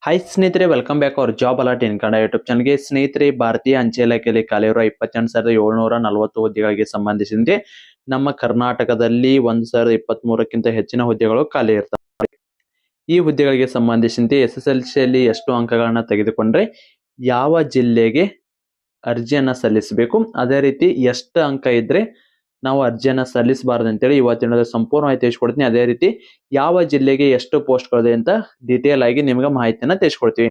Hi ಸ್ನೇಹಿತರೆ, welcome back hour job alert ಇನ್ Kannada YouTube ಚಾನಲ್ಗೆ. ಸ್ನೇಹಿತರೆ, ಭಾರತೀಯ ಅಂಚೆ ಇಲಾಖೆಯಲ್ಲಿ ಖಾಲಿ ಇರುವ 22,740 ಹುದ್ದೆಗಳಿಗೆ ಸಂಬಂಧಿಸಿದಂತೆ ನಮ್ಮ ಕರ್ನಾಟಕದಲ್ಲಿ 1,023ಕ್ಕಿಂತ ಹೆಚ್ಚಿನ ಹುದ್ದೆಗಳು ಖಾಲಿ ಇರ್ತವೆ. ಈ ಹುದ್ದೆಗಳಿಗೆ ಸಂಬಂಧಿಸಿದಂತೆ SSLC ಯಲ್ಲಿ ಎಷ್ಟು ಅಂಕಗಳನ್ನ ತೆಗೆದುಕೊಂಡ್ರೆ ಯಾವ ಜಿಲ್ಲೆಗೆ ಅರ್ಜಿಯನ್ನ ಸಲ್ಲಿಸಬೇಕು, ಅದೇ ರೀತಿ ಎಷ್ಟು ಅಂಕ ಇದ್ರೆ ನಾವು ಅರ್ಜಿಯನ್ನ ಸಲ್ಲಿಸಬಾರದು ಅಂತೇಳಿ ಇವತ್ತಿನ ಸಂಪೂರ್ಣವಾಗಿ ತಿಳಿಸ್ಕೊಡ್ತೀನಿ. ಅದೇ ರೀತಿ ಯಾವ ಜಿಲ್ಲೆಗೆ ಎಷ್ಟು ಪೋಸ್ಟ್ಗಳಿದೆ ಅಂತ ಡೀಟೇಲ್ ಆಗಿ ನಿಮ್ಗೆ ಮಾಹಿತಿಯನ್ನ ತಿಳಿಸ್ಕೊಡ್ತೀವಿ.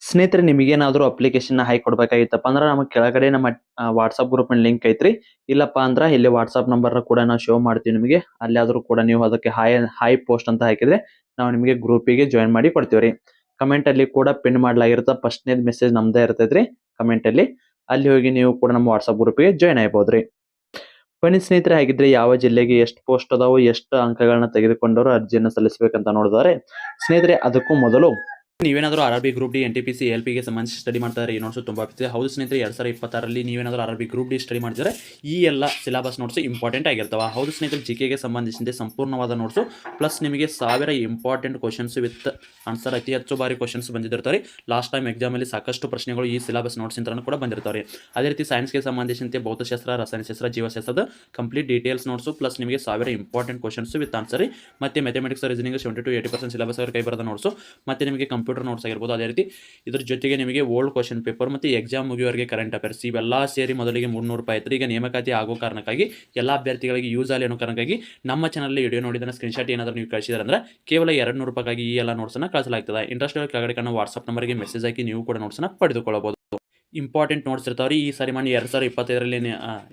ಸ್ನೇಹಿತರೆ, ನಿಮಗೇನಾದ್ರೂ ಅಪ್ಲಿಕೇಶನ್ ಹಾಕಿ ಕೊಡ್ಬೇಕಾಗಿತ್ತಪ್ಪ ಅಂದ್ರೆ ನಮ್ಮ ಕೆಳಗಡೆ ನಮ್ಮ ವಾಟ್ಸ್ಆಪ್ ಗ್ರೂಪ್ ಲಿಂಕ್ ಐತ್ರಿ. ಇಲ್ಲಪ್ಪ ಅಂದ್ರೆ ಇಲ್ಲಿ ವಾಟ್ಸ್ಆಪ್ ನಂಬರ್ ಕೂಡ ನಾವು ಶೋ ಮಾಡ್ತೀವಿ ನಿಮಗೆ. ಅಲ್ಲಾದ್ರೂ ಕೂಡ ನೀವು ಅದಕ್ಕೆ ಹಾಯ್ ಪೋಸ್ಟ್ ಅಂತ ಹಾಕಿದ್ರೆ ನಾವು ನಿಮಗೆ ಗ್ರೂಪಿಗೆ ಜಾಯಿನ್ ಮಾಡಿ ಕೊಡ್ತೀವ್ರಿ. ಕಮೆಂಟ್ ಅಲ್ಲಿ ಕೂಡ ಪಿನ್ ಮಾಡ್ಲಾಗಿರುತ್ತೆ. ಫಸ್ಟ್ನೇದ್ ಮೆಸೇಜ್ ನಮ್ದೇ ಇರ್ತೈತ್ರಿ ಕಮೆಂಟ್ ಅಲ್ಲಿ. ಅಲ್ಲಿ ಹೋಗಿ ನೀವು ಕೂಡ ನಮ್ಮ ವಾಟ್ಸ್ಆಪ್ ಗ್ರೂಪಿಗೆ ಜಾಯಿನ್ ಆಗ್ಬೋದ್ರಿ. ಬನ್ನಿ ಸ್ನೇಹಿತರೆ, ಹಾಗಿದ್ರೆ ಯಾವ ಜಿಲ್ಲೆಗೆ ಎಷ್ಟು ಪೋಸ್ಟ್ ಅದಾವು, ಎಷ್ಟು ಅಂಕಗಳನ್ನ ತೆಗೆದುಕೊಂಡವರು ಅರ್ಜಿಯನ್ನು ಸಲ್ಲಿಸಬೇಕಂತ ನೋಡಿದರೆ, ಸ್ನೇಹಿತರೆ ಅದಕ್ಕೂ ಮೊದಲು ನೀವೇನಾದರೂ RRB group D NTPC LP ಗೆ ಸಂಬಂಧಿಸಿ ಸ್ಟಡಿ ಮಾಡ್ತಾರೆ ಈ ನೋಟ್ಸ್ ತುಂಬಾ ಆಗ್ತಿದೆ. ಹೌದು ಸ್ನೇಹಿತರೆ, 2026ರಲ್ಲಿ ನೀವೇನಾದರೂ RRB ಗ್ರೂಪ್ ಡಿ ಸ್ಟಡಿ ಮಾಡಿದರೆ ಈ ಎಲ್ಲ ಸಿಲೆಬಸ್ ನೋಟ್ಸ್ ಇಂಪಾರ್ಟೆಂಟ್ ಆಗಿರ್ತಾವೆ. ಹೌದು ಸ್ನೇಹಿತರೆ, GK ಗೆ ಸಂಬಂಧಿಸಿದಂತೆ ಸಂಪೂರ್ಣವಾದ ನೋಟ್ಸು ಪ್ಲಸ್ ನಿಮಗೆ 1000 ಇಂಪಾರ್ಟೆಂಟ್ ಕ್ವಶನ್ಸ್ ವಿತ್ ಆನ್ಸರ್, ಅತಿ ಹೆಚ್ಚು ಬಾರಿ ಕ್ವಶನ್ಸ್ ಬಂದಿರ್ತಾರೆ. ಲಾಸ್ಟ್ ಟೈಮ್ ಎಕ್ಸಾಮಲ್ಲಿ ಸಾಕಷ್ಟು ಪ್ರಶ್ನೆಗಳು ಈ ಸಿಲೆಬಸ್ ನೋಟ್ಸ್ ಇಂದ ಕೂಡ ಬಂದಿರ್ತಾರೆ. ಅದೇ ರೀತಿ ಸೈನ್ಸ್ಗೆ ಸಂಬಂಧಿಸಿದಂತೆ ಭೌತಶಾಸ್ತ್ರ, ರಸಾಯನಶಾಸ್ತ್ರ, ಜೀವಶಾಸ್ತ್ರದ ಕಂಪ್ಲೀಟ್ ಡೀಟೇಲ್ಸ್ ನೋಟ್ಸು ಪ್ಲಸ್ ನಿಮಗೆ 1000 ಇಂಪಾರ್ಟೆಂಟ್ ಕ್ವಶನ್ಸ್ ವಿತ್ ಆನ್ಸರ್, ಮತ್ತೆ ಮ್ಯಾಥಮೆಟಿಕ್ಸ್ ರೀಸನಿಂಗ್ 70 to 80% ಸಿಲೆಬಸ್ ಕೈ ಬರೋದ ನೋಟ್ಸು, ಮತ್ತೆ ನಿಮಗೆ ಕಂಪ್ಯೂಟರ್ ನೋಟ್ಸ್ ಆಗಿರ್ಬೋದು. ಅದೇ ರೀತಿ ಇದ್ರ ಜೊತೆಗೆ ನಿಮಗೆ ಓಲ್ಡ್ ಕ್ವಶನ್ ಪೇಪರ್ ಮತ್ತು ಎಕ್ಸಾಮ್ ಮುಗಿಯುವವರೆಗೆ ಕರೆಂಟ್ ಅಫೇರ್ಸ್ ಇವೆಲ್ಲ ಸೇರಿ ಮೊದಲಿಗೆ 300 ರೂಪಾಯಿ ಐತ್ರಿ. ಈಗ ನೇಮಕಾತಿ ಆಗೋ ಕಾರಣಕ್ಕಾಗಿ ಎಲ್ಲ ಅಭ್ಯರ್ಥಿಗಳಿಗೆ ಯೂಸ್ ಆಗಲಿ ಅನ್ನೋ ಕಾರಣಕ್ಕಾಗಿ ನಮ್ಮ ಚಾನಲ್ ವಿಡಿಯೋ ನೋಡಿದ ಸ್ಕ್ರೀನ್ಶಾಟ್ ಏನಾದರೂ ನೀವು ಕಳಿಸಿದ್ರೆ ಅಂದ್ರೆ ಕೇವಲ 200 ರೂಪಾಯಿಗಾಗಿ ಈ ಎಲ್ಲ ನೋಟ್ಸನ್ನು ಕಳಿಸಲಾಗ್ತದೆ. ಇಂಟ್ರೆಸ್ಟ್ ಕೆಳಗಡೆ ಕಾಣೋ ವಾಟ್ಸ್ಆಪ್ ನಂಬರ್ಗೆ ಮೆಸೇಜ್ ಹಾಕಿ ನೀವು ಕೂಡ ನೋಟ್ಸನ್ನು ಪಡೆದುಕೊಳ್ಳಬಹುದು. ಇಂಪಾರ್ಟೆಂಟ್ ನೋಟ್ಸ್ ಇರ್ತಾವ್ರಿ. ಈ ಸಾರಿ ಮಾಡಿ 2025ರಲ್ಲಿ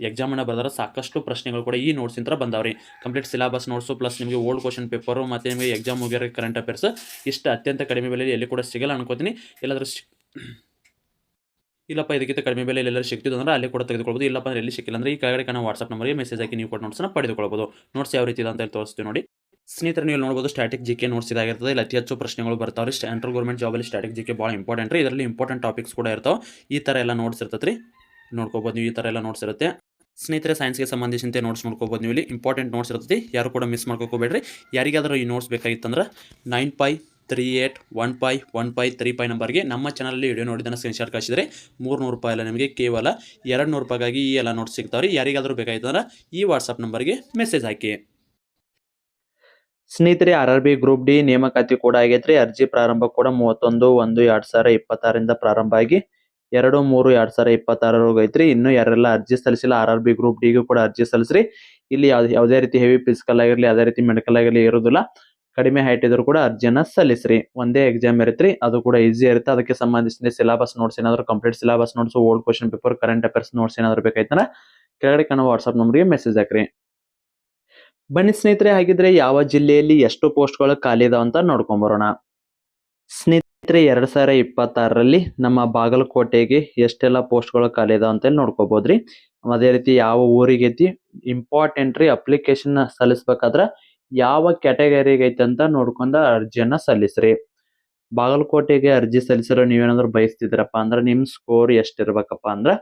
ಎಕ್ಸಾಮನ್ನು ಬರೆದ್ರೆ ಸಾಕಷ್ಟು ಪ್ರಶ್ನೆಗಳು ಕೂಡ ಈ ನೋಟ್ಸ್ ಇಂದ ಬಂದಾವ್ರಿ. ಕಂಪ್ಲೀಟ್ ಸಿಲೆಬಸ್ ನೋಟ್ಸು ಪ್ಲಸ್ ನಿಮಗೆ ಓಲ್ಡ್ ಕ್ವಶನ್ ಪೇಪರು ಮತ್ತು ನಿಮಗೆ ಎಕ್ಸಾಮ್ ಮುಗಿಯೋರಿಗೆ ಕರೆಂಟ್ ಅಫೇರ್ಸ್ ಇಷ್ಟು ಅತ್ಯಂತ ಕಡಿಮೆ ಬೆಲೆಯಲ್ಲಿ ಎಲ್ಲಿ ಕೂಡ ಸಿಗಲ್ಲ ಅನ್ಕೋತೀನಿ. ಎಲ್ಲಾದರೂ ಇಲ್ಲಪ್ಪ ಇದಕ್ಕಿಂತ ಕಡಿಮೆ ಬೆಲೆಯಲ್ಲಿ ಎಲ್ಲರೂ ಸಿಗ್ತಿದ್ದು ಅಂದ್ರೆ ಅಲ್ಲಿ ಕೂಡ ತೆಗೆದುಕೊಳ್ಬೋದು. ಇಲ್ಲಪ್ಪ ಅಂದ್ರೆ ಎಲ್ಲಿ ಸಿಕ್ಕಿಲ್ಲ ಅಂದ್ರೆ ಈ ಕೆಳಗಡೆ ಕಾಣೋ ವಾಟ್ಸ್ಆಪ್ ನಂಬರ್ಗೆ ಮೆಸೇಜ್ ಹಾಕಿ ನೀವು ಕೂಡ ನೋಟ್ಸನ್ನು ಪಡೆದುಕೊಳ್ಳಬಹುದು. ನೋಟ್ಸ್ ಯಾವ ರೀತಿ ಇದೆ ಅಂತ ತೋರಿಸ್ತೀವಿ ನೋಡಿ. ಸ್ನೇಹಿತರೆ, ನೀವು ನೋಡಬಹುದು ಸ್ಟ್ಯಾಟಿಕ್ GK ನೋಟ್ಸ್ ಇದಾಗಿರ್ತದೆ. ಇಲ್ಲಿ ಅತಿ ಹೆಚ್ಚು ಪ್ರಶ್ನೆಗಳು ಬರ್ತಾವ್ರಿ. ಸೆಂಟ್ರಲ್ ಗೌರ್ಮೆಂಟ್ ಜಾಬಲ್ಲಿ ಸ್ಟ್ಯಾಟಿಕ್ GK ಭಾಳ ಇಂಪಾರ್ಟೆಂಟ್ ರೀ. ಇದರಲ್ಲಿ ಇಂಪಾರ್ಟೆಂಟ್ ಟಾಪಿಕ್ಸ್ ಕೂಡ ಇರ್ತಾವೆ. ಈ ಥರ ಎಲ್ಲ ನೋಟ್ಸ್ ಇರ್ತದೆ ರೀ, ನೋಡ್ಕೋಬೋದು ನೀವು. ಈ ಥರ ಎಲ್ಲ ನೋಟ್ಸ್ ಇರುತ್ತೆ. ಸ್ನೇಹಿತರೆ, ಸೈನ್ಸ್ಗೆ ಸಂಬಂಧಿಸಿದಂತೆ ನೋಟ್ಸ್ ನೋಡ್ಕೋಬೋದು ನೀವು. ಇಲ್ಲಿ ಇಂಪಾರ್ಟೆಂಟ್ ನೋಟ್ಸ್ ಇರ್ತದೆ, ಯಾರು ಕೂಡ ಮಿಸ್ ಮಾಡ್ಕೋಬೇಡ್ರಿ. ಯಾರಿಗಾದರೂ ಈ ನೋಟ್ಸ್ ಬೇಕಾಗಿತ್ತಂದ್ರೆ 9538151535 ನಂಬರ್ಗೆ ನಮ್ಮ ಚಾನಲಲ್ಲಿ ವಿಡಿಯೋ ನೋಡಿದನ್ನು ಸ್ಕ್ರೀನ್ಶಾಟ್ ಕಳಿಸಿದರೆ 300 ರೂಪಾಯಿ ಅಲ್ಲ, ನಿಮಗೆ ಕೇವಲ 200 ರೂಪಾಯಿಗಾಗಿ ಈ ಎಲ್ಲ ನೋಟ್ಸ್ ಸಿಗ್ತಾವ್ರಿ. ಯಾರಿಗಾದರೂ ಬೇಕಾಗಿತ್ತಂದ್ರೆ ಈ ವಾಟ್ಸಪ್ ನಂಬರ್ಗೆ ಮೆಸೇಜ್ ಹಾಕಿ. ಸ್ನೇಹಿತರೆ, RRB ಗ್ರೂಪ್ ಡಿ ನೇಮಕಾತಿ ಕೂಡ ಆಗೈತ್ರಿ. ಅರ್ಜಿ ಪ್ರಾರಂಭ ಕೂಡ 31/1/2026 ಪ್ರಾರಂಭ ಆಗಿ 2/3/2026 ಐತ್ರಿ. ಇನ್ನು ಯಾರೆಲ್ಲ ಅರ್ಜಿ ಸಲ್ಲಿಸಿಲ್ಲ RRB ಗ್ರೂಪ್ ಡಿಗೂ ಕೂಡ ಅರ್ಜಿ ಸಲ್ಲಿಸ್ರಿ. ಇಲ್ಲಿ ಯಾವುದೇ ರೀತಿ ಹೆವಿ ಫಿಸಿಕಲ್ ಆಗಿರಲಿ, ಅದೇ ರೀತಿ ಮೆಡಿಕಲ್ ಆಗಿರಲಿ ಇರೋದಿಲ್ಲ. ಕಡಿಮೆ ಹೈಟ್ ಇದ್ರು ಕೂಡ ಅರ್ಜಿಯನ್ನ ಸಲ್ಲಿಸ್ರಿ. ಒಂದೇ ಎಕ್ಸಾಮ್ ಇರುತ್ತೆ, ಅದು ಕೂಡ ಈಸಿ ಇರುತ್ತೆ. ಅದಕ್ಕೆ ಸಂಬಂಧಿಸಿದ ಸಿಲೆಬಸ್ ನೋಟ್ಸ್ ಏನಾದ್ರು complete syllabus notes, old question paper, current affairs notes ಏನಾದ್ರು ಬೇಕಾಯ್ತಂದ್ರೆ ಕೆಳಗಡೆ ಕಾಣೋ ವಾಟ್ಸ್ಆಪ್ ನಂಬರ್ಗೆ ಮೆಸೇಜ್ ಹಾಕ್ರಿ. ಬನ್ನಿ ಸ್ನೇಹಿತರೆ, ಹಾಗಿದ್ರೆ ಯಾವ ಜಿಲ್ಲೆಯಲ್ಲಿ ಎಷ್ಟು ಪೋಸ್ಟ್ಗಳು ಖಾಲಿ ಇದಾವ ಅಂತ ನೋಡ್ಕೊಂಬರೋಣ. ಸ್ನೇಹಿತರೆ, 2026ರಲ್ಲಿ ನಮ್ಮ ಬಾಗಲಕೋಟೆಗೆ ಎಷ್ಟೆಲ್ಲ ಪೋಸ್ಟ್ಗಳು ಖಾಲಿ ಇದಾವ ಅಂತ ನೋಡ್ಕೋಬಹುದ್ರಿ. ಅದೇ ರೀತಿ ಯಾವ ಊರಿಗೆ ಐತಿ ಇಂಪಾರ್ಟೆಂಟ್ ರೀ. ಅಪ್ಲಿಕೇಶನ್ ಸಲ್ಲಿಸ್ಬೇಕಾದ್ರ ಯಾವ ಕ್ಯಾಟಗರಿಗೆ ಐತಿ ಅಂತ ನೋಡ್ಕೊಂಡ ಅರ್ಜಿಯನ್ನ ಸಲ್ಲಿಸ್ರಿ. ಬಾಗಲಕೋಟೆಗೆ ಅರ್ಜಿ ಸಲ್ಲಿಸಲು ನೀವೇನಾದ್ರು ಬಯಸ್ತಿದ್ರಪ್ಪ ಅಂದ್ರೆ ನಿಮ್ ಸ್ಕೋರ್ ಎಷ್ಟಿರ್ಬೇಕಪ್ಪ ಅಂದ್ರೆ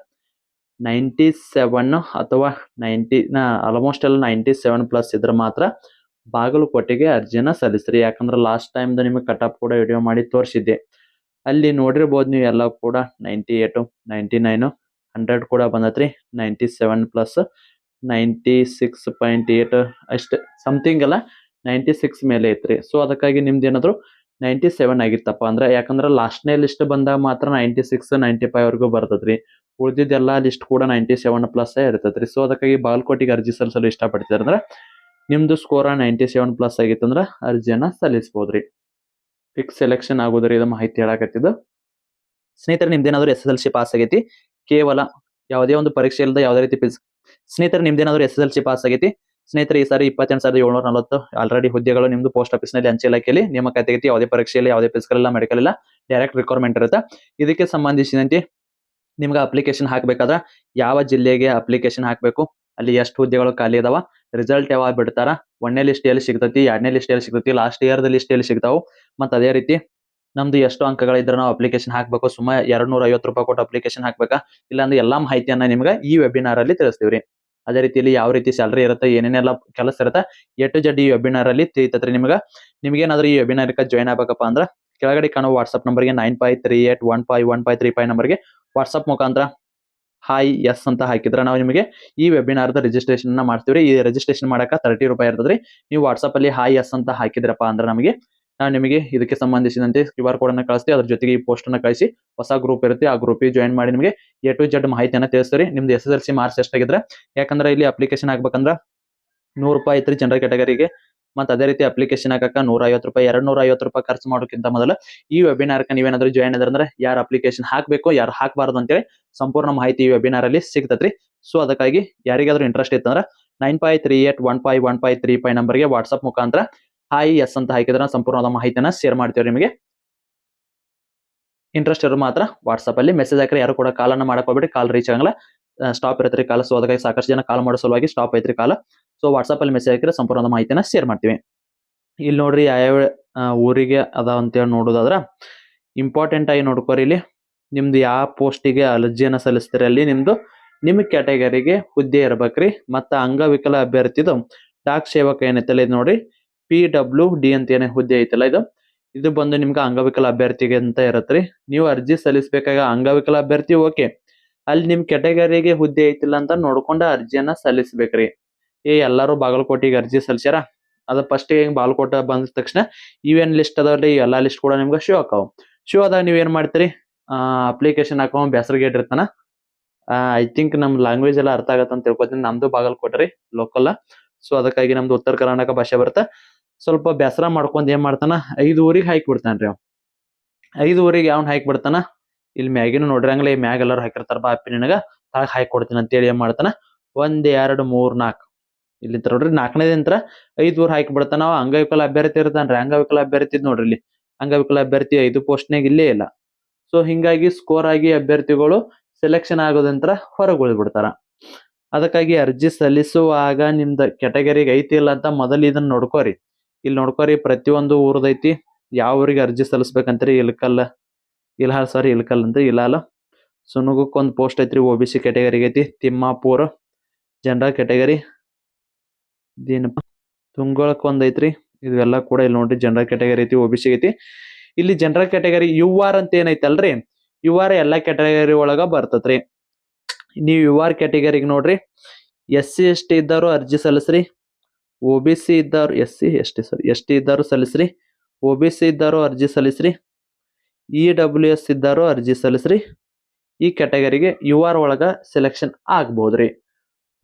97 ಅಥವಾ 90 ಆಲ್ಮೋಸ್ಟ್ ಎಲ್ಲ 97+ ಇದ್ರೆ ಮಾತ್ರ ಬಾಗಲಕೋಟೆಗೆ ಅರ್ಜಿಯನ್ನ ಸಲ್ಲಿಸ್ರಿ. ಯಾಕಂದ್ರೆ ಲಾಸ್ಟ್ ಟೈಮ್ ನಿಮಗೆ ಕಟಪ್ ಕೂಡ ವಿಡಿಯೋ ಮಾಡಿ ತೋರಿಸಿದ್ದೆ. ಅಲ್ಲಿ ನೋಡಿರ್ಬೋದು ನೀವು ಎಲ್ಲ ಕೂಡ 98, 99, 100 ಕೂಡ ಬಂದತ್ರಿ. 97+ 96.8 ಅಷ್ಟೇ ಸಮಥಿಂಗ್ ಎಲ್ಲ 96 ಮೇಲೆ ಐತ್ರಿ. ಸೊ ಅದಕ್ಕಾಗಿ ನಿಮ್ದು ಏನಾದ್ರು 97 ಆಗಿತ್ತಪ್ಪ ಅಂದ್ರೆ, ಯಾಕಂದ್ರೆ ಲಾಸ್ಟ್ನೇ ಲಿಸ್ಟ್ ಬಂದಾಗ ಮಾತ್ರ 96, 95 ವರೆಗೂ ಬರ್ತದ್ರಿ. ಉಳಿದಿದ್ದೆಲ್ಲ ಲಿಸ್ಟ್ ಕೂಡ 97+ ಇರ್ತೈತ್ರಿ. ಸೊ ಅದಕ್ಕಾಗಿ ಬಾಗಲಕೋಟೆಗೆ ಅರ್ಜಿ ಸಲ್ಲಿಸಲು ಇಷ್ಟಪಡ್ತಿದ್ರೆ ಅಂದ್ರೆ ನಿಮ್ದು ಸ್ಕೋರ್ 97+ ಆಗಿತ್ತಂದ್ರೆ ಅರ್ಜಿಯನ್ನ ಸಲ್ಲಿಸಬಹುದ್ರಿ. Fix selection ಆಗೋದ್ರಿ. ಇದು ಮಾಹಿತಿ ಹೇಳಕತ್ತಿದ್ದು. ಸ್ನೇಹಿತರೆ, ನಿಮ್ದೇನಾದ್ರು SSLC ಪಾಸ್ ಆಗೈತಿ, ಕೇವಲ ಯಾವುದೇ ಒಂದು ಪರೀಕ್ಷೆ ಇಲ್ಲದ ಯಾವುದೇ ರೀತಿ ಸ್ನೇಹಿತರೆ ನಿಮ್ದೇನಾದ್ರು SSLC ಪಾಸ್ ಆಗೈತಿ ಸ್ನೇಹಿತರೆ, ಈ ಸಾರಿ 28,740 ಆಲ್ರೆಡಿ ಹುದ್ದೆಗಳು ನಿಮ್ದು ಪೋಸ್ಟ್ ಆಫೀಸ್ ನಲ್ಲಿ ಅಂಚೆ ಇಲಾಖೆಯಲ್ಲಿ ನೇಮಕಾತಿ ಆಗೈತಿ. ಯಾವುದೇ ಪರೀಕ್ಷೆಯಲ್ಲಿ ಯಾವುದೇ ಫಿಸಿಕಲ್ ಇಲ್ಲ, ಮೆಡಿಕಲ್ ಇಲ್ಲ, ಡೈರೆಕ್ಟ್ ರಿಕ್ವೈರ್ಮೆಂಟ್ ಇರುತ್ತೆ. ಇದಕ್ಕೆ ಸಂಬಂಧಿಸಿದಂತೆ ನಿಮ್ಗೆ ಅಪ್ಲಿಕೇಶನ್ ಹಾಕ್ಬೇಕಾದ್ರೆ ಯಾವ ಜಿಲ್ಲೆಗೆ ಅಪ್ಲಿಕೇಶನ್ ಹಾಕಬೇಕು, ಅಲ್ಲಿ ಎಷ್ಟು ಹುದ್ದೆಗಳು ಖಾಲಿ ಇದಾವ, ರಿಸಲ್ಟ್ ಯಾವಾಗ ಬಿಡ್ತಾರ, 1ನೇ ಲಿಸ್ಟ್ ಎಲ್ಲಿ ಸಿಗ್ತೈತಿ, 2ನೇ ಲಿಸ್ಟ್ ಎಲ್ಲಿ ಸಿಗ್ತೈತಿ, ಲಾಸ್ಟ್ ಇಯರ್ ಲಿಸ್ಟ್ ಎಲ್ಲಿ ಸಿಗ್ತಾವು, ಮತ್ತು ಅದೇ ರೀತಿ ನಮ್ದು ಎಷ್ಟು ಅಂಕಗಳಿದ್ರೆ ನಾವು ಅಪ್ಲಿಕೇಶನ್ ಹಾಕ್ಬೇಕು, ಸುಮಾರು 250 ರೂಪಾಯಿ ಕೊಟ್ಟು ಅಪ್ಲಿಕೇಶನ್ ಹಾಕ್ಬೇಕಾ, ಇಲ್ಲಾಂದ್ರೆ ಎಲ್ಲಾ ಮಾಹಿತಿಯನ್ನ ನಿಮ್ಗೆ ಈ ವೆಬಿನಾರ್ ಅಲ್ಲಿ ತಿಳಿಸ್ತೀವ್ರಿ. ಅದೇ ರೀತಿಯಲ್ಲಿ ಯಾವ ರೀತಿ ಸ್ಯಾಲರಿ ಇರುತ್ತೆ, ಏನೇನೆಲ್ಲ ಕೆಲಸ ಇರುತ್ತೆ, A to Z ಈ ವೆಬಿನಾರ್ ಅಲ್ಲಿ ತಿಳಿತೈತ್ರಿ ನಿಮ್ಗೆ. ನಿಮ್ಗೇನಾದ್ರೂ ಈ ವೆಬಿನಾರ್ಗೆ ಜಾಯ್ನ್ ಆಗ್ಬೇಕಪ್ಪ ಅಂದ್ರೆ ಕೆಳಗಡೆ ಕಾಣುವ ವಾಟ್ಸ್ಆಪ್ ನಂಬರ್ಗೆ 9538151535 ನಂಬರ್ಗೆ ವಾಟ್ಸ್ಆಪ್ ಮುಖಾಂತರ ಹಾಯ್ ಎಸ್ ಅಂತ ಹಾಕಿದ್ರೆ ನಾವು ನಿಮಗೆ ಈ ವೆಬಿನಾರ್ದ ರಿಜಿಸ್ಟ್ರೇಷನ್ ಮಾಡ್ತೀವಿ. ಈ ರಿಜಿಸ್ಟ್ರೇಷನ್ ಮಾಡಕ 30 ರೂಪಾಯಿ ಇರ್ತದ್ರಿ. ನೀವು ವಾಟ್ಸ್ಆಪ್ ಅಲ್ಲಿ ಹಾಯ್ ಎಸ್ ಅಂತ ಹಾಕಿದ್ರಪ್ಪ ಅಂದ್ರೆ ನಮಗೆ ನಾವು ನಿಮಗೆ ಇದಕ್ಕೆ ಸಂಬಂಧಿಸಿದಂತೆ QR ಕೋಡ್ ಅನ್ನು ಕಳಿಸ್ತೀವಿ. ಅದ್ರ ಜೊತೆಗೆ ಈ ಪೋಸ್ಟ್ ಅನ್ನ ಕಳಿಸಿ ಹೊಸ ಗ್ರೂಪ್ ಇರುತ್ತೆ, ಆ ಗ್ರೂಪಿಗೆ ಜಾಯಿನ್ ಮಾಡಿ ನಿಮಗೆ A to Z ಮಾಹಿತಿಯನ್ನು ತಿಳಿಸ್ತೀರಿ. ನಿಮ್ದು SSLC ಮಾರ್ಕ್ಸ್ ಎಷ್ಟಾಗಿದ್ರೆ, ಯಾಕಂದ್ರೆ ಇಲ್ಲಿ ಅಪ್ಲಿಕೇಶನ್ ಹಾಕ್ಬೇಕಂದ್ರೆ 100 ರೂಪಾಯಿ ಐತ್ರಿ ಜನರಲ್ ಕ್ಯಾಟಗರಿಗೆ. ಮತ್ತೆ ಅದೇ ರೀತಿ ಅಪ್ಲಿಕೇಶನ್ ಹಾಕಕ್ಕ 150 ರೂಪಾಯಿ, 250 ರೂಪಾಯಿ ಖರ್ಚು ಮಾಡೋಕ್ಕಿಂತ ಮೊದಲು ಈ ವೆಬಿನಾರ್ಗೆ ನೀವೇನಾದ್ರೂ ಜಾಯಿನ್ ಅಂದ್ರೆ ಯಾರು ಅಪ್ಲಿಕೇಶನ್ ಹಾಕ್ಬೇಕು ಯಾರು ಹಾಕಬಾರ್ದು ಅಂತೇಳಿ ಸಂಪೂರ್ಣ ಮಾಹಿತಿ ಈ ವೆಬಿನಾರ್ ಅಲ್ಲಿ ಸಿಗ್ತತ್ರಿ. ಸೊ ಅದಕ್ಕಾಗಿ ಯಾರಿಗಾದ್ರೂ ಇಂಟ್ರೆಸ್ಟ್ ಇತ್ತಂದ್ರೆ 9538151535 ನಂಬರ್ಗೆ ವಾಟ್ಸ್ಆಪ್ ಮುಖಾಂತರ ಹಾಯ್ ಎಸ್ ಅಂತ ಹಾಕಿದ್ರೆ ಸಂಪೂರ್ಣವಾದ ಮಾಹಿತಿಯನ್ನ ಶೇರ್ ಮಾಡ್ತೀವಿ ನಿಮಗೆ. ಇಂಟ್ರೆಸ್ಟ್ ಇರೋ ಮಾತ್ರ ವಾಟ್ಸ್ಆಪ್ ಅಲ್ಲಿ ಮೆಸೇಜ್ ಹಾಕ್ರಿ. ಯಾರು ಕೂಡ ಕಾಲ್ ಅನ್ನ ಮಾಡಕ್ ಹೋಗ್ಬೇಡಿ, ಕಾಲ್ ರೀಚ್ ಆಗಲ್ಲ, ಸ್ಟಾಪ್ ಇರತ್ರಿ ಕಾಲ್. ಸೊ ಅದಕ್ಕಾಗಿ ಸಾಕಷ್ಟು ಜನ ಕಾಲ್ ಮಾಡೋ ಸಲುವಾಗಿ ಸ್ಟಾಪ್ ಐತ್ರಿ ಕಾಲ್. ಸೊ ವಾಟ್ಸ್ಆಪ್ ಅಲ್ಲಿ ಮೆಸೇಜ್ ಹಾಕಿದ್ರೆ ಸಂಪೂರ್ಣವಾದ ಮಾಹಿತಿನ ಶೇರ್ ಮಾಡ್ತೀವಿ. ಇಲ್ಲಿ ನೋಡ್ರಿ ಯಾವ್ಯಾವ ಊರಿಗೆ ಅದ ಅಂತೇಳಿ ನೋಡೋದಾದ್ರ ಇಂಪಾರ್ಟೆಂಟ್ ಆಗಿ ನೋಡ್ಕೋರಿ. ಇಲ್ಲಿ ನಿಮ್ದು ಯಾವ ಪೋಸ್ಟಿಗೆ ಅರ್ಜಿಯನ್ನ ಸಲ್ಲಿಸ್ತೀರಿ ಅಲ್ಲಿ ನಿಮ್ಮ ಕ್ಯಾಟಗರಿಗೆ ಹುದ್ದೆ ಇರ್ಬೇಕ್ರಿ. ಮತ್ತ ಅಂಗವಿಕಲ ಅಭ್ಯರ್ಥಿದು ಡಾಕ್ ಸೇವಕ ಏನೈತಲ್ಲ ಇದು ನೋಡ್ರಿ PWD ಅಂತ ಏನೇ ಹುದ್ದೆ ಐತಲ್ಲ ಇದು ಬಂದು ನಿಮ್ಗೆ ಅಂಗವಿಕಲ ಅಭ್ಯರ್ಥಿಗೆ ಅಂತ ಇರತ್ರಿ. ನೀವು ಅರ್ಜಿ ಸಲ್ಲಿಸಬೇಕಾಗ ಅಂಗವಿಕಲ ಅಭ್ಯರ್ಥಿ ಓಕೆ, ಅಲ್ಲಿ ನಿಮ್ ಕ್ಯಾಟಗರಿಗೆ ಹುದ್ದೆ ಐತಿಲ್ಲ ಅಂತ ನೋಡ್ಕೊಂಡ ಅರ್ಜಿಯನ್ನ ಸಲ್ಲಿಸ್ಬೇಕ್ರಿ. ಎಲ್ಲಾರು ಬಾಗಲಕೋಟೆಗೆ ಅರ್ಜಿ ಸಲ್ಲಿಸ್ಯಾರ, ಅದ ಫಸ್ಟ್ ಬಾಗಲಕೋಟೆ ಬಂದ ತಕ್ಷಣ ಇವೇನ್ ಲಿಸ್ಟ್ ಅದಾವ್ರಿ ಎಲ್ಲಾ ಲಿಸ್ಟ್ ಕೂಡ ನಿಮ್ಗೆ ಶೋ ಆಕಾವ್. ಶೋ ಆದಾಗ ನೀವ್ ಏನ್ ಮಾಡ್ತೀರಿ, ಅಪ್ಲಿಕೇಶನ್ ಹಾಕೊಂಡ್ ಬ್ಯಾಸರ್ಗೇಟ್ ಇರ್ತಾನ. ಐ ಥಿಂಕ್ ನಮ್ ಲ್ಯಾಂಗ್ವೇಜ್ ಎಲ್ಲ ಅರ್ಥ ಆಗತ್ತ ಅಂತ ತಿಳ್ಕೊತೀನಿ. ನಮ್ದು ಬಾಗಲಕೋಟೆ ರೀ ಲೋಕಲ್. ಸೊ ಅದಕ್ಕಾಗಿ ನಮ್ದು ಉತ್ತರ ಕರ್ನಾಟಕ ಭಾಷೆ ಬರುತ್ತೆ. ಸ್ವಲ್ಪ ಬೇಸರ ಮಾಡ್ಕೊಂಡ್ ಏನ್ ಮಾಡ್ತಾನ 5 ಊರಿಗೆ ಹಾಕಿ ಬಿಡ್ತಾನ್ರಿ ಅವ್. 5 ಊರಿಗೆ ಅವ್ನ್ ಹಾಕಿ ಬಿಡ್ತಾನ. ಇಲ್ಲಿ ಮ್ಯಾಗಿನ ನೋಡ್ರಿ ಹಂಗ್ಲೆ ಮ್ಯಾಗ ಎಲ್ಲಾರು ಹಾಕಿರ್ತಾರ ಬಾ ಅಪ್ಪಿ ನಿನಗ ತಾಳಗ್ ಹಾಕಿ ಕೊಡ್ತೀನಿ ಅಂತೇಳಿ ಏನ್ ಮಾಡ್ತಾನ 1 2 3 4 ಇಲ್ಲಿ ನೋಡ್ರಿ 4ನೇದ ನಂತರ 5 ಊರ್ ಹಾಕಿ ಬಿಡ್ತಾನ. ಅವ ಅಂಗವಿಕಲ ಅಭ್ಯರ್ಥಿ ಇರ್ತಾನ್ರಿ. ಅಂಗವಿಕಲ ಅಭ್ಯರ್ಥಿ ನೋಡ್ರಿ ಇಲ್ಲಿ ಅಂಗವಿಕಲ ಅಭ್ಯರ್ಥಿ 5 ಪೋಸ್ಟ್ನಾಗ ಇಲ್ಲೇ ಇಲ್ಲ. ಸೊ ಹಿಂಗಾಗಿ ಸ್ಕೋರ್ ಆಗಿ ಅಭ್ಯರ್ಥಿಗಳು ಸೆಲೆಕ್ಷನ್ ಆಗೋದಂತರ ಹೊರಗೆ ಉಳಿದ್ಬಿಡ್ತಾರ. ಅದಕ್ಕಾಗಿ ಅರ್ಜಿ ಸಲ್ಲಿಸುವಾಗ ನಿಮ್ದ ಕ್ಯಾಟಗರಿಗೆ ಐತಿ ಇಲ್ಲ ಅಂತ ಮೊದಲು ಇದನ್ನ ನೋಡ್ಕೋರಿ. ಇಲ್ಲಿ ನೋಡ್ಕೋರಿ ಪ್ರತಿಯೊಂದು ಊರದೈತಿ. ಯಾವ ಊರಿಗೆ ಅರ್ಜಿ ಸಲ್ಲಿಸ್ಬೇಕಂತ್ರಿ ಇಲ್ಕಲ್ ಅಂತ ಇಲ್ಲಲ್ಲ. ಸುನುಗುಕ್ಕೊಂದು ಪೋಸ್ಟ್ ಐತ್ರಿ OBC ಕ್ಯಾಟಗರಿಗೆ ಐತಿ. ತಿಮ್ಮಾಪುರ ಜನರಲ್ ಕ್ಯಾಟಗರಿ, ತುಂಗೊಳಕ್ ಒಂದ್ ಐತ್ರಿ. ಇವೆಲ್ಲ ಕೂಡ ಇಲ್ಲಿ ನೋಡ್ರಿ ಜನರಲ್ ಕ್ಯಾಟಗರಿ ಐತಿ, OBC ಐತಿ. ಇಲ್ಲಿ ಜನರಲ್ ಕ್ಯಾಟಗರಿ UR ಅಂತ ಏನೈತಲ್ರಿ, UR ಎಲ್ಲಾ ಕ್ಯಾಟಗರಿ ಒಳಗ ಬರ್ತತ್ರಿ. ನೀವು UR ಕ್ಯಾಟಗರಿಗೆ ನೋಡ್ರಿ SC ST ಇದ್ದವರು ಅರ್ಜಿ ಸಲ್ಲಿಸ್ರಿ. OBC ಇದ್ದವ್ರು ST ಇದ್ದವರು ಸಲ್ಲಿಸ್ರಿ. OBC ಇದ್ದವರು ಅರ್ಜಿ ಸಲ್ಲಿಸ್ರಿ. EWS ಇದ್ದವರು ಅರ್ಜಿ ಸಲ್ಲಿಸ್ರಿ. ಈ ಕ್ಯಾಟಗರಿಗೆ UR ಒಳಗ ಸೆಲೆಕ್ಷನ್ ಆಗ್ಬೋದ್ರಿ.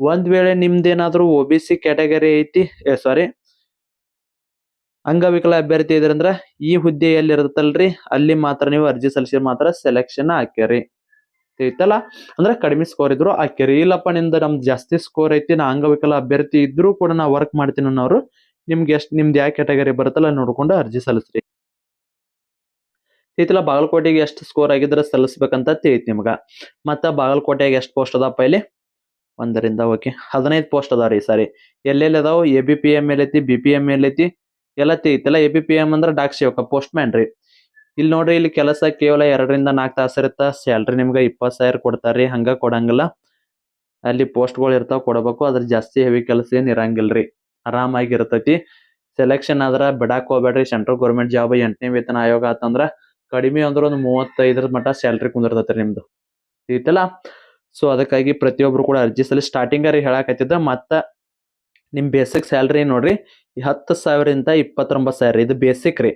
ಒಂದ್ ವೇಳೆ ನಿಮ್ದೇನಾದ್ರೂ OBC ಕ್ಯಾಟಗರಿ ಐತಿ ಅಂಗವಿಕಲ ಅಭ್ಯರ್ಥಿ ಇದ್ರಂದ್ರ ಈ ಹುದ್ದೆ ಎಲ್ಲಿ ಇರ್ತಲ್ರಿ ಅಲ್ಲಿ ಮಾತ್ರ ನೀವು ಅರ್ಜಿ ಸಲ್ಲಿಸಿದ್ರೆ ಮಾತ್ರ ಸೆಲೆಕ್ಷನ್ ಹಾಕ್ಯಾರಿ ಐತಲ್ಲ. ಅಂದ್ರೆ ಕಡಿಮೆ ಸ್ಕೋರ್ ಇದ್ರು ಹಾಕ್ಯಾರಿ. ಇಲ್ಲಪ್ಪ ನಮ್ದು ಜಾಸ್ತಿ ಸ್ಕೋರ್ ಐತಿ, ನಾ ಅಂಗವಿಕಲ ಅಭ್ಯರ್ಥಿ ಇದ್ರು ಕೂಡ ನಾ ವರ್ಕ್ ಮಾಡ್ತೀನಿ ಅನ್ನೋರು ನಿಮ್ಗೆ ನಿಮ್ದು ಯಾವ ಕ್ಯಾಟಗರಿ ಬರುತ್ತಲ್ಲ ನೋಡ್ಕೊಂಡು ಅರ್ಜಿ ಸಲ್ಲಿಸ್ರಿ ಐತಿಲ್ಲ. ಬಾಗಲಕೋಟೆಗೆ ಎಷ್ಟು ಸ್ಕೋರ್ ಆಗಿದ್ರೆ ಸಲ್ಲಿಸ್ಬೇಕಂತ ತಿಳಿತಿ ನಿಮ್ಗ. ಮತ್ತ ಬಾಗಲಕೋಟೆಗೆ ಎಷ್ಟು ಪೋಸ್ಟ್ ಅದಾವಪ್ಪ ಇಲ್ಲಿ 1ರಿಂದ 15 ಪೋಸ್ಟ್ ಅದಾವ್ರಿ. ಸಾರಿ ಎಲ್ಲೆಲ್ಲಿ ಅದಾವ ABPM ಐತಿ, BPM ಐತಿ ಎಲ್ಲ ತಿಳಿತಿಲ್ಲ. ABPM ಅಂದ್ರೆ ಡಾಕ್ ಸೇವಕ ಪೋಸ್ಟ್ ಮ್ಯಾನ್ ರೀ. ಇಲ್ಲಿ ನೋಡ್ರಿ ಇಲ್ಲಿ ಕೆಲಸ ಕೇವಲ 2ರಿಂದ 4 ತಾಸು ಇರುತ್ತ. ಸ್ಯಾಲ್ರಿ ನಿಮ್ಗೆ 20,000 ಕೊಡ್ತಾರ್ರಿ. ಹಂಗ ಕೊಡಂಗಿಲ್ಲ, ಅಲ್ಲಿ ಪೋಸ್ಟ್ಗಳು ಇರ್ತಾವ ಕೊಡಬೇಕು. ಅದ್ರ ಜಾಸ್ತಿ ಹೆವಿ ಕೆಲಸ ಏನ್ ಇರಂಗಿಲ್ರಿ, ಆರಾಮಾಗಿ ಇರ್ತೈತಿ. ಸೆಲೆಕ್ಷನ್ ಆದ್ರ ಬಿಡಾಕ್ ಹೋಗ್ಬೇಡ್ರಿ. ಸೆಂಟ್ರಲ್ ಗೌರ್ಮೆಂಟ್ ಜಾಬ್ 8ನೇ ವೇತನ ಆಯೋಗ ಆತಂದ್ರ ಕಡಿಮೆ ಅಂದ್ರೆ ಒಂದು 35 ಮಟ್ಟ ಸ್ಯಾಲ್ರಿ ಕುಂದಿರ್ತೈತ್ರಿ ನಿಮ್ದು ಐತಲ್ಲ. ಸೊ ಅದಕ್ಕಾಗಿ ಪ್ರತಿಯೊಬ್ರು ಕೂಡ ಅರ್ಜಿ ಸಲ್ಲಿ ಸ್ಟಾರ್ಟಿಂಗ್ ರೀ ಹೇಳಾಕತ್ತಿದ್ದ. ಮತ್ತ ನಿಮ್ ಬೇಸಿಕ್ ಸ್ಯಾಲ್ರಿ ನೋಡ್ರಿ 10,000ರಿಂದ 29,000 ಇದು ಬೇಸಿಕ್ ರೀ.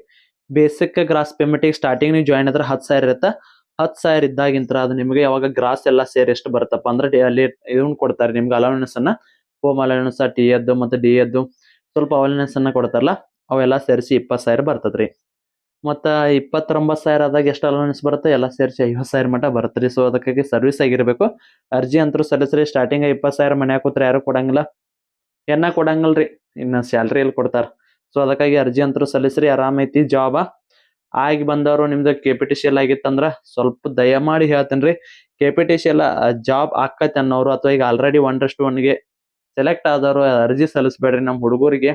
ಬೇಸಿಕ್ ಗ್ರಾಸ್ ಪೇಮೆಂಟ್ ಸ್ಟಾರ್ಟಿಂಗ್ ನೀವು ಜಾಯಿನ್ ಆದ್ರೆ 10,000 ಇರುತ್ತೆ. 10,000 ಇದ್ದಾಗಿಂತ ಅದು ನಿಮ್ಗೆ ಯಾವಾಗ ಗ್ರಾಸ್ ಎಲ್ಲ ಸೇರಿ ಎಷ್ಟು ಬರುತ್ತಪ್ಪ ಅಂದ್ರೆ ಅಲ್ಲಿ ಇದನ್ನ ಕೊಡ್ತಾರೆ ನಿಮ್ಗೆ ಅಲೌನ್ಸ್ ಅನ್ನ. ಹೋಮ್ ಅಲೌನ್ಸ್, ಟಿ ಎದ್ದು ಮತ್ತೆ ಡಿ ಎದ್ದು ಸ್ವಲ್ಪ ಅಲೌನ್ಸ್ ಅನ್ನ ಕೊಡ್ತಾರಲ್ಲ ಅವೆಲ್ಲ ಸೇರಿಸಿ 20,000 ಬರ್ತದ್ರಿ. ಮತ್ತ 29,000 ಆದಾಗ ಎಷ್ಟು ಅಲೌನ್ಸ್ ಬರುತ್ತೆ ಎಲ್ಲ ಸೇರಿಸಿ 50,000 ಮಟ್ಟ ಬರ್ತರಿ. ಸೊ ಅದಕ್ಕಾಗಿ ಸರ್ವಿಸ್ ಆಗಿರ್ಬೇಕು. ಅರ್ಜಿ ಅಂತರೂ ಸಲ್ಲಿಸ್ರಿ. ಸ್ಟಾರ್ಟಿಂಗ್ 20,000 ಮನೆ ಹಾಕುತ್ರೆ ಯಾರು ಕೊಡಂಗಿಲ್ಲ, ಕೊಡಂಗಿಲ್ರಿ. ಇನ್ನ ಸ್ಯಾಲ್ರಿ ಎಲ್ಲಿ ಕೊಡ್ತಾರ. ಸೊ ಅದಕ್ಕಾಗಿ ಅರ್ಜಿ ಅಂತರೂ ಸಲ್ಲಿಸ್ರಿ. ಆರಾಮ ಐತಿ ಜಾಬ್. ಆಗಿ ಬಂದವರು ನಿಮ್ದು KPTCL ಆಗಿತ್ತಂದ್ರ ಸ್ವಲ್ಪ ದಯಮಾಡಿ ಹೇಳ್ತೇನ್ರಿ, KPTCL ಜಾಬ್ ಆಕತಿ ಅನ್ನೋರು ಅಥವಾ ಈಗ ಆಲ್ರೆಡಿ 1:1 ಸೆಲೆಕ್ಟ್ ಆದವರು ಅರ್ಜಿ ಸಲ್ಲಿಸ್ಬೇಡ್ರಿ. ನಮ್ ಹುಡುಗರಿಗೆ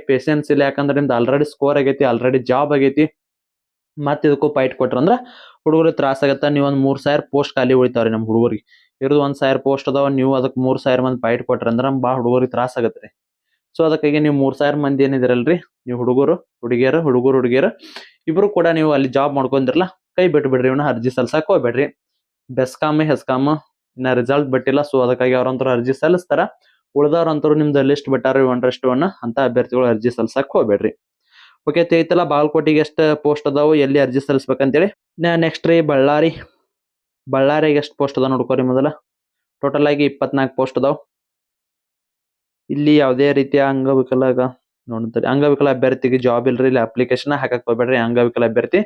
ಪೇಷನ್ಸ್ ಇಲ್ಲ. ಯಾಕಂದ್ರೆ ನಿಮ್ದು ಆಲ್ರೆಡಿ ಸ್ಕೋರ್ ಆಗೈತಿ, ಆಲ್ರೆಡಿ ಜಾಬ್ ಆಗೈತಿ. ಮತ್ ಇದಕ್ಕೂ ಫೈಟ್ ಕೊಟ್ರಂದ್ರ ಹುಡುಗರಿಗೆ ತ್ರಾಸ ಆಗತ್ತ. ನೀವ್ ಒಂದ್ 3,000 ಪೋಸ್ಟ್ ಖಾಲಿ ಉಳಿತಾವ್ರಿ ನಮ್ ಹುಡುಗರಿಗೆ. ಇರೋದು 1,000 ಪೋಸ್ಟ್ ಅದಾವ. ನೀವು ಅದಕ್ಕೆ 3,000 ಮಂದಿ ಫೈಟ್ ಕೊಟ್ರಂದ್ರ ಬಾಳ ಹುಡುಗರಿಗೆ ತ್ರಾಸ ಆಗತ್ರಿ. ಸೊ ಅದಕ್ಕಾಗಿ ನೀವು 3000 ಮಂದಿ ಏನಿದಿರಲ್ರಿ ನೀವು ಹುಡುಗರು ಹುಡುಗಿಯರು ಇಬ್ರು ಕೂಡ ನೀವು ಅಲ್ಲಿ ಜಾಬ್ ಮಾಡ್ಕೊಂಡಿರಲ್ಲ ಕೈ ಬಿಟ್ಬಿಡ್ರಿ ಇವನ್ನ ಅರ್ಜಿ ಸಲ್ಸಕ್ ಹೋಗ್ಬೇಡ್ರಿ. ಬೆಸ್ಕಾಮ್ ಹೆಸ್ಕಾಮ್ ಇನ್ನ ರಿಸಲ್ಟ್ ಬಿಟ್ಟಿಲ್ಲ. ಸೊ ಅದಕ್ಕಾಗಿ ಅವ್ರಂತರು ಅರ್ಜಿ ಸಲ್ಲಿಸ್ತಾರ. ಉಳ್ದವ್ರಂತರು ನಿಮ್ದು ಲಿಸ್ಟ್ ಬಿಟ್ಟಾರ 1:1 ಅಂತ ಅಭ್ಯರ್ಥಿಗಳು ಅರ್ಜಿ ಸಲ್ಸಕ್ ಹೋಗ್ಬೇಡ್ರಿ. ಓಕೆ ತಿಳಿತಲ್ಲ ಬಾಗಲಕೋಟಿಗೆ ಎಷ್ಟು ಪೋಸ್ಟ್ ಅದಾವು ಎಲ್ಲಿ ಅರ್ಜಿ ಸಲ್ಲಿಸ್ಬೇಕಂತೇಳಿ. ನೆಕ್ಸ್ಟ್ ರೀ ಬಳ್ಳಾರಿಗೆ ಎಷ್ಟು ಪೋಸ್ಟ್ ಅದಾವ ನೋಡ್ಕೋರಿ ಮೊದಲ. ಟೋಟಲ್ ಆಗಿ 24 ಪೋಸ್ಟ್ ಅದಾವ. ಇಲ್ಲಿ ಯಾವುದೇ ರೀತಿಯ ಅಂಗವಿಕಲ ಅಭ್ಯರ್ಥಿಗೆ ಜಾಬ್ ಇಲ್ರಿ. ಇಲ್ಲಿ ಅಪ್ಲಿಕೇಶನ್ ಹಾಕಕ್ ಹೋಗ್ಬೇಡ್ರಿ. ಅಂಗವಿಕಲ ಅಭ್ಯರ್ಥಿ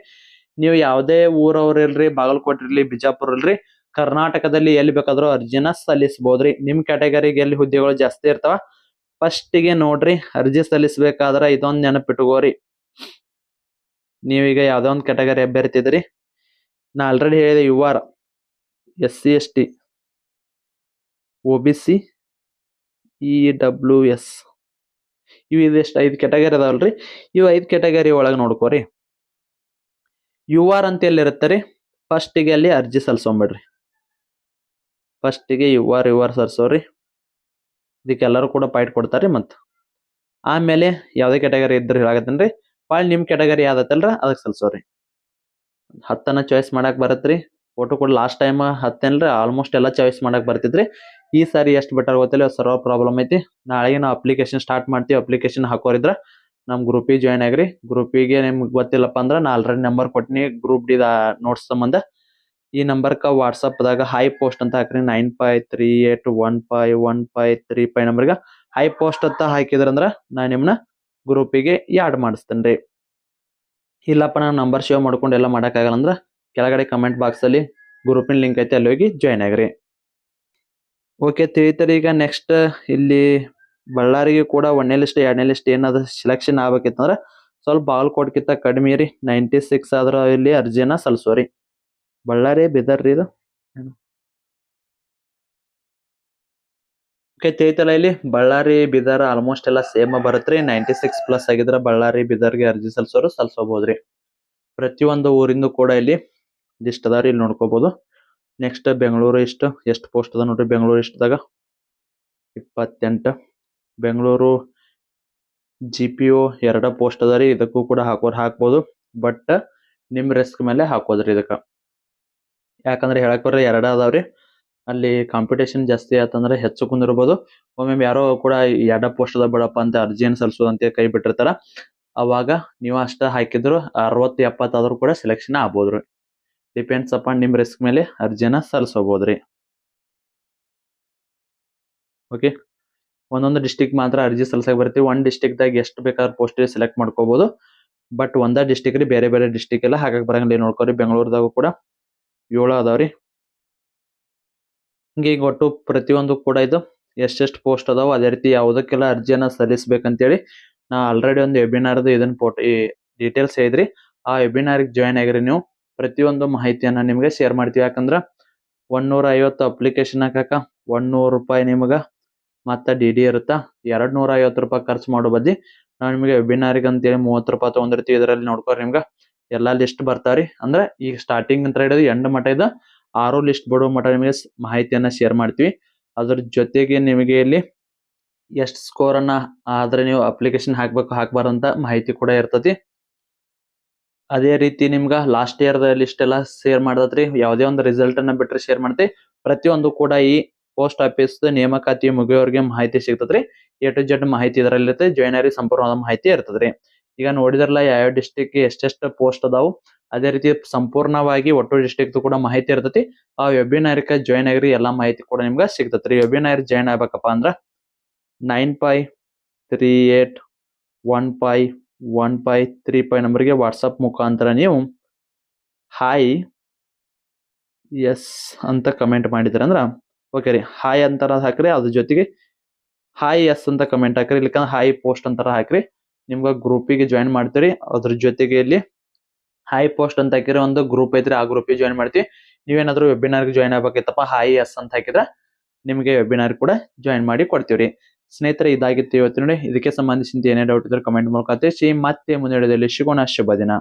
ನೀವು ಯಾವುದೇ ಊರವ್ರ ಇಲ್ರಿ, ಬಾಗಲಕೋಟೆ ಇರ್ಲಿ, ಬಿಜಾಪುರ ಇಲ್ರಿ, ಕರ್ನಾಟಕದಲ್ಲಿ ಎಲ್ಲಿ ಬೇಕಾದ್ರೂ ಅರ್ಜಿನ ಸಲ್ಲಿಸಬಹುದ್ರಿ. ನಿಮ್ ಕ್ಯಾಟಗರಿಗೆ ಎಲ್ಲಿ ಹುದ್ದೆಗಳು ಜಾಸ್ತಿ ಇರ್ತಾವ ಫಸ್ಟಿಗೆ ನೋಡ್ರಿ. ಅರ್ಜಿ ಸಲ್ಲಿಸಬೇಕಾದ್ರ ಇದೊಂದ್ ನೆನಪಿಟ್ಕೋರಿ. ನೀವೀಗ ಯಾವ್ದೋ ಒಂದು ಕ್ಯಾಟಗರಿ ಅಭ್ಯರ್ಥಿ ಇದ್ರಿ. ನಾ ಆಲ್ರೆಡಿ ಹೇಳಿದೆ UR, SC ST, OBC, EWS ಇವು ಇದೆಷ್ಟು 5 ಕ್ಯಾಟಗರಿ ಅದಾವಲ್ರಿ. ಇವು 5 ಕ್ಯಾಟಗರಿ ಒಳಗೆ ನೋಡ್ಕೋರಿ. UR ಅಂತ ಎಲ್ಲಿ ಇರುತ್ತೆ ರೀ, ಫಸ್ಟಿಗೆ ಅಲ್ಲಿ ಅರ್ಜಿ ಸಲ್ಸೋಂಬಿಡ್ರಿ. ಫಸ್ಟಿಗೆ UR ಸರ್ಸೋರಿ. ಇದಕ್ಕೆಲ್ಲರೂ ಕೂಡ ಪಾಯಿಂಟ್ ಕೊಡ್ತಾರ್ರಿ. ಮತ್ ಆಮೇಲೆ ಯಾವ್ದೇ ಕ್ಯಾಟಗರಿ ಇದ್ರೆ ಹೇಳಾಕತ್ತೇನ್ರಿ. ಪಾಯಿಂಟ್ ನಿಮ್ ಕ್ಯಾಟಗರಿ ಯಾವ್ದತ್ತಲ್ರ ಅದಕ್ಕೆ ಸಲ್ಸೋರಿ. 10 ಚಾಯ್ಸ್ ಮಾಡಕ್ ಬರತ್ರಿ. ಫೋಟೋ ಕೂಡ ಲಾಸ್ಟ್ ಟೈಮ್ 10 ಆಲ್ಮೋಸ್ಟ್ ಎಲ್ಲ ಚಾಯ್ಸ್ ಮಾಡಕ್ ಬರ್ತಿದ್ರಿ. ಈ ಸಾರಿ ಎಷ್ಟು ಬೆಟರ್ ಗೊತ್ತಿಲ್ಲ, ಸರ್ವರ್ ಪ್ರಾಬ್ಲಮ್ ಐತಿ. ನಾಳೆಗೆ ನಾವು ಅಪ್ಲಿಕೇಶನ್ ಸ್ಟಾರ್ಟ್ ಮಾಡ್ತೀವಿ. ಅಪ್ಲಿಕೇಶನ್ ಹಾಕೋರಿದ್ರ ನಮ್ ಗ್ರೂಪಿಗೆ ಜಾಯ್ನ್ ಆಗ್ರಿ. ಗ್ರೂಪಿಗೆ ನಿಮ್ಗೆ ಗೊತ್ತಿಲ್ಲಪ್ಪ ಅಂದ್ರ ನಾ ಆಲ್ರೆಡಿ ನಂಬರ್ ಕೊಟ್ಟಿನಿ ಗ್ರೂಪ್ ಡಿ ನೋಟ್ಸ್ ಸಂಬಂಧ. ಈ ನಂಬರ್ಕ ವಾಟ್ಸಪ್ದಾಗ ಹೈ ಪೋಸ್ಟ್ ಅಂತ ಹಾಕ್ರಿ. 9538151535 ನಂಬರ್ಗ ಹೈ ಪೋಸ್ಟ್ ಅಂತ ಹಾಕಿದ್ರಂದ್ರ ನಾ ನಿಮ್ನ ಗ್ರೂಪಿಗೆ ಆಡ್ ಮಾಡಿಸ್ತೇನ್ರಿ. ಇಲ್ಲಪ್ಪ ನಾನು ನಂಬರ್ ಸೇವ್ ಮಾಡ್ಕೊಂಡು ಎಲ್ಲ ಮಾಡಕ್ಕಾಗಲ್ಲ ಅಂದ್ರ ಕೆಳಗಡೆ ಕಮೆಂಟ್ ಬಾಕ್ಸ್ ಅಲ್ಲಿ ಗ್ರೂಪಿನ ಲಿಂಕ್ ಐತೆ, ಅಲ್ಲಿ ಹೋಗಿ ಜಾಯ್ನ್ ಆಗ್ರಿ. ಓಕೆ ತಿಳಿತರಿ. ಈಗ ನೆಕ್ಸ್ಟ್ ಇಲ್ಲಿ ಬಳ್ಳಾರಿಗೆ ಕೂಡ 1ನೇ ಲಿಸ್ಟ್ 2ನೇ ಲಿಸ್ಟ್ ಏನಾದ್ರು ಸೆಲೆಕ್ಷನ್ ಆಗ್ಬೇಕಿತ್ತಂದ್ರ ಸ್ವಲ್ಪ ಬಾಗಲಕೋಟೆಗಿಂತ ಕಡಿಮೆ ರೀ. 96 ಆದ್ರ ಇಲ್ಲಿ ಅರ್ಜಿನ ಸಲ್ಸೋರಿ. ಬಳ್ಳಾರಿ ಬೀದರ್ ರೀ ಇದು. ಓಕೆ ತಿಳಿತಲ್ಲ, ಇಲ್ಲಿ ಬಳ್ಳಾರಿ ಬೀದರ್ ಆಲ್ಮೋಸ್ಟ್ ಎಲ್ಲ ಸೇಮ್ ಬರತ್ರಿ. 96 ಪ್ಲಸ್ ಆಗಿದ್ರ ಬಳ್ಳಾರಿ ಬೀದರ್ಗೆ ಅರ್ಜಿ ಸಲ್ಸೋಬಹುದ್ರಿ. ಪ್ರತಿಯೊಂದು ಊರಿಂದು ಕೂಡ ಇಲ್ಲಿ ಲಿಸ್ಟ್ ಅದಾವ್ರಿ, ಇಲ್ಲಿ ನೋಡ್ಕೋಬಹುದು. ನೆಕ್ಸ್ಟ್ ಬೆಂಗಳೂರು ಎಷ್ಟು ಪೋಸ್ಟ್ ಅದ ನೋಡ್ರಿ. ಬೆಂಗಳೂರು ಇಷ್ಟದಾಗ 28. ಬೆಂಗಳೂರು GPO 2 ಪೋಸ್ಟ್ ಅದ ರೀ. ಇದಕ್ಕೂ ಕೂಡ ಹಾಕ್ಬೋದು. ಬಟ್ ನಿಮ್ ರಿಸ್ಕ್ ಮೇಲೆ ಹಾಕೋದ್ರಿ ಇದಕ್ಕ. ಯಾಕಂದ್ರೆ ಹೇಳಕ್ ಬರ್ರಿ 2 ಅದಾವ್ರಿ. ಅಲ್ಲಿ ಕಾಂಪಿಟೇಷನ್ ಜಾಸ್ತಿ ಆತಂದ್ರೆ ಹೆಚ್ಚು ಕುಂದಿರ್ಬೋದು. ಒಮ್ಮೆ ಯಾರೋ ಕೂಡ 2 ಪೋಸ್ಟ್ ಅದ ಬಿಡಪ್ಪ ಅಂತ ಅರ್ಜಿಯನ್ನು ಸಲ್ಸೋದಂತೆ ಕೈ ಬಿಟ್ಟಿರ್ತಾರ. ಅವಾಗ ನೀವು ಅಷ್ಟ ಹಾಕಿದ್ರು 60-70 ಆದ್ರೂ ಕೂಡ ಸೆಲೆಕ್ಷನ್ ಆಗ್ಬೋದ್ರಿ. ಡಿಪೆಂಡ್ಸ್ ಅಪಾನ್ ನಿಮ್ ರಿಸ್ಕ್ ಮೇಲೆ ಅರ್ಜಿನ ಸಲ್ಸೋಬಹುದ್ರಿ. ಓಕೆ, ಒಂದೊಂದು ಡಿಸ್ಟಿಕ್ ಮಾತ್ರ ಅರ್ಜಿ ಸಲ್ಸಕ್ ಬರ್ತೀವಿ. ಒಂದ್ ಡಿಸ್ಟಿಕ್ ದಾಗ ಎಷ್ಟು ಬೇಕಾದ್ರೆ ಪೋಸ್ಟ್ ಸೆಲೆಕ್ಟ್ ಮಾಡ್ಕೋಬಹುದು. ಬಟ್ ಒಂದ ಡಿಸ್ಟಿಕ್ ರೀ, ಬೇರೆ ಬೇರೆ ಡಿಸ್ಟಿಕ್ ಎಲ್ಲ ಹಾಕಕ್ ಬರಂಗಿಲ್ಲ. ನೋಡ್ಕೋರಿ ಬೆಂಗಳೂರದಾಗ ಕೂಡ 7 ಅದಾವ್ರಿ. ಹಿಂಗೆ ಈಗ ಒಟ್ಟು ಪ್ರತಿಯೊಂದು ಕೂಡ ಇದು ಎಷ್ಟೆಷ್ಟು ಪೋಸ್ಟ್ ಅದಾವ ಅದೇ ರೀತಿ ಯಾವುದಕ್ಕೆಲ್ಲ ಅರ್ಜಿಯನ್ನ ಸಲ್ಲಿಸ್ಬೇಕಂತೇಳಿ ನಾ ಆಲ್ರೆಡಿ ಒಂದು ವೆಬಿನಾರ್ದು ಇದನ್ನ ಈ ಡೀಟೇಲ್ಸ್ ಹೇಳಿದ್ರಿ. ಆ ವೆಬಿನಾರ್ಗೆ ಜಾಯ್ನ್ ಆಗಿರಿ. ನೀವು ಪ್ರತಿಯೊಂದು ಮಾಹಿತಿಯನ್ನ ನಿಮ್ಗೆ ಶೇರ್ ಮಾಡ್ತೀವಿ. ಯಾಕಂದ್ರ 150 ಅಪ್ಲಿಕೇಶನ್ ಹಾಕಕ 100 ರೂಪಾಯಿ ನಿಮಗ ಮತ್ತ DD ಇರುತ್ತಾ. 250 ರೂಪಾಯಿ ಖರ್ಚು ಮಾಡೋ ಬದ್ಲಿ ನಾವು ನಿಮಗೆ ವೆಬಿನಾರ್ಗೆ ಅಂತೇಳಿ 30 ರೂಪಾಯಿ ತಗೊಂಡಿರ್ತೀವಿ. ಇದರಲ್ಲಿ ನೋಡ್ಕೋರಿ ನಿಮ್ಗ ಎಲ್ಲಾ ಲಿಸ್ಟ್ ಬರ್ತಾವ್ರಿ. ಅಂದ್ರೆ ಈಗ ಸ್ಟಾರ್ಟಿಂಗ್ ಅಂತ ಹಿಡಿದು ಎಂಡ್ ಮಟ್ಟ ಇದೆ 6 ಲಿಸ್ಟ್ ಬಿಡೋ ಮಟ್ಟ ನಿಮಗೆ ಮಾಹಿತಿಯನ್ನ ಶೇರ್ ಮಾಡ್ತೀವಿ. ಅದ್ರ ಜೊತೆಗೆ ನಿಮಗೆ ಇಲ್ಲಿ ಎಷ್ಟು ಸ್ಕೋರ್ ಅನ್ನ ಆದ್ರೆ ನೀವು ಅಪ್ಲಿಕೇಶನ್ ಹಾಕ್ಬಾರಂತ ಮಾಹಿತಿ ಕೂಡ ಇರ್ತತಿ. ಅದೇ ರೀತಿ ನಿಮ್ಗ ಲಾಸ್ಟ್ ಇಯರ್ ಲಿಸ್ಟ್ ಎಲ್ಲ ಶೇರ್ ಮಾಡತ್ರಿ. ಯಾವುದೇ ಒಂದು ರಿಸಲ್ಟ್ ಅನ್ನ ಬಿಟ್ರೆ ಶೇರ್ ಮಾಡ್ತೀವಿ. ಪ್ರತಿಯೊಂದು ಕೂಡ ಈ ಪೋಸ್ಟ್ ಆಫೀಸ್ ನೇಮಕಾತಿ ಮುಗಿಯೋರ್ಗೆ ಮಾಹಿತಿ ಸಿಗ್ತದ್ರಿ. A to Z ಮಾಹಿತಿ ಇದರಲ್ಲಿ ಇರುತ್ತೆ. ಜಾಯ್ನ್ ಆಗಿ ಸಂಪೂರ್ಣವಾದ ಮಾಹಿತಿ ಇರ್ತದ್ರಿ. ಈಗ ನೋಡಿದ್ರಲ್ಲ ಯಾವ ಡಿಸ್ಟಿಕ್ ಎಷ್ಟೆಷ್ಟು ಪೋಸ್ಟ್ ಅದಾವು. ಅದೇ ರೀತಿ ಸಂಪೂರ್ಣವಾಗಿ ಒಟ್ಟು ಡಿಸ್ಟಿಕ್ ಕೂಡ ಮಾಹಿತಿ ಇರ್ತತಿ. ಆ ವೆಬಿನಾರ್ಗೆ ಜಾಯ್ನ್ ಆಗಿರಿ, ಎಲ್ಲಾ ಮಾಹಿತಿ ಕೂಡ ನಿಮ್ಗೆ ಸಿಗ್ತತ್ರಿ. ವೆಬಿನಾರ್ ಜಾಯ್ನ್ ಆಗ್ಬೇಕಪ್ಪ ಅಂದ್ರ 9538151535 ನಂಬರ್ಗೆ ವಾಟ್ಸಪ್ ಮುಖಾಂತರ ನೀವು ಹಾಯ್ ಎಸ್ ಅಂತ ಕಮೆಂಟ್ ಮಾಡಿದ್ರಿ ಅಂದ್ರ ಓಕೆ ರೀ. ಹಾಯ್ ಅಂತಾರ ಹಾಕ್ರಿ, ಅದ್ರ ಜೊತೆಗೆ ಹಾಯ್ ಎಸ್ ಅಂತ ಕಮೆಂಟ್ ಹಾಕ್ರಿ. ಇಲ್ಲಿಕಂದ್ರೆ ಹಾಯ್ ಪೋಸ್ಟ್ ಅಂತಾರ ಹಾಕ್ರಿ. ನಿಮ್ಗ ಗ್ರೂಪಿಗೆ ಜಾಯ್ನ್ ಮಾಡ್ತೀರಿ. ಅದ್ರ ಜೊತೆಗೆ ಇಲ್ಲಿ ಹಾಯ್ ಪೋಸ್ಟ್ ಅಂತ ಹಾಕಿದ್ರೆ ಒಂದು ಗ್ರೂಪ್ ಐತ್ರಿ, ಆ ಗ್ರೂಪಿಗೆ ಜಾಯ್ನ್ ಮಾಡ್ತೀವಿ. ನೀವೇನಾದ್ರೂ ವೆಬಿನಾರ್ಗೆ ಜಾಯ್ನ್ ಆಗ್ಬೇಕಿತ್ತಪ್ಪ ಹಾಯ್ ಎಸ್ ಅಂತ ಹಾಕಿದ್ರೆ ನಿಮ್ಗೆ ವೆಬಿನಾರ್ ಕೂಡ ಜಾಯ್ನ್ ಮಾಡಿ ಕೊಡ್ತೀವ್ರಿ. ಸ್ನೇಹಿತರೆ, ಇದಾಗಿತ್ತು ಇವತ್ತು ನೋಡಿ. ಇದಕ್ಕೆ ಸಂಬಂಧಿಸಿದ ಏನೇ ಡೌಟ್ ಇದ್ರೆ ಕಮೆಂಟ್ ಮೂಲಕ ತಿಳಿಸಿ. ಮತ್ತೆ ಮುಂದಿನ ವಿಡಿಯೋದಲ್ಲಿ ಸಿಗೋಣ. ಶುಭ ದಿನ.